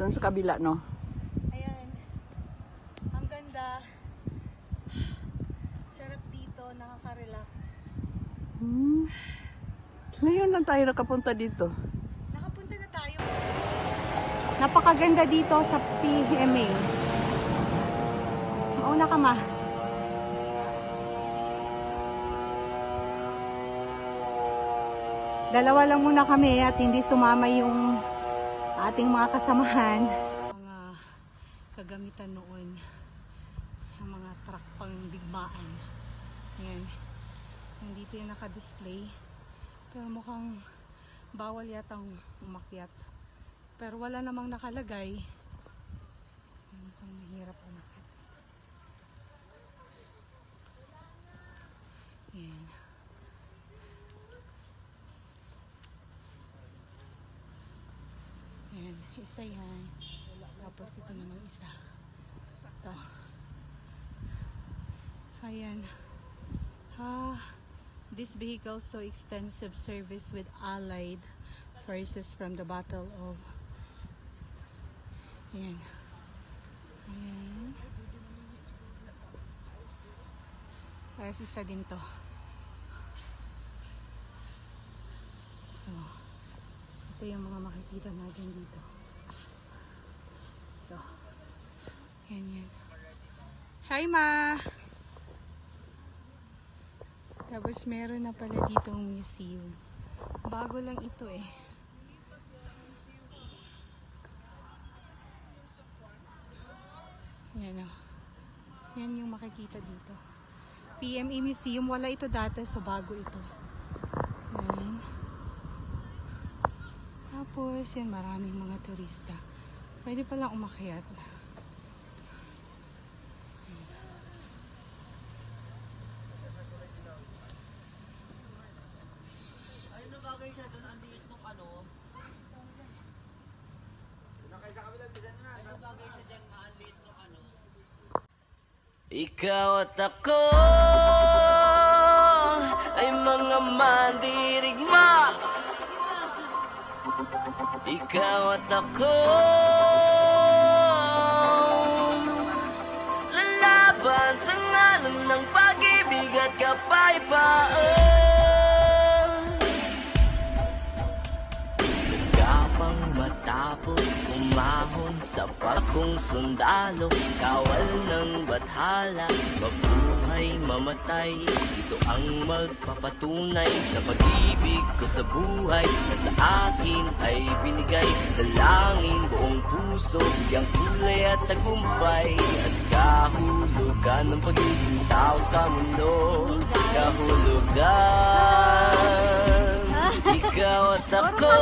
Doon sa kabila, no? Ayan. Ang ganda. Sarap dito, nakaka-relax. Ngayon lang tayo nakapunta dito. Nakapunta na tayo. Napakaganda dito sa PMA. Mauna ka, ma. Dalawa lang muna kami at hindi sumama yung ating mga kasamahan. Mga kagamitan noon, yung mga truck pang digmaan. Yan. Nandito yung naka-display. Pero mukhang bawal yatang umakyat. Pero wala namang nakalagay. Mukhang mahirap umakyat. Yan. Ayan, isa yan. Tapos ito namang isa. Ito. Ayan. This vehicle so extensive service with Allied Forces from the Battle of... Ayan. Ayan. Tapos isa din to. So, ito yung mga makikita natin dito. Ito. Yan, yan. Hi, ma! Tapos meron na pala ditong museum. Bago lang ito eh. Yan o. Yan yung makikita dito. PMA Museum. Wala ito dati, so bago ito. Yan. Tapos, yan, maraming mga turista. Pwede palang umakyat. Ayun na bagay siya doon, ang liit nung ano. Doon na kayo sa kabilang, bisan na. Ayun na bagay siya dyan, ang liit nung ano. Ikaw at ako ay mga mandirigma. Ikaw at ako lalaban sa ngalan ng pag-ibig at kapayapaan. Kapang matapos umahon sa barkong sundalo, kawal ng bathala, mabuhay mamatay. Ito ang magpapatunay sa pag-ibig ko sa buhay na sa akin ay binigay. Dalangin buong puso, bigyang kulay at tagumpay, at kahulugan ng pagiging tao sa mundo. Kahulugan, ikaw at ako.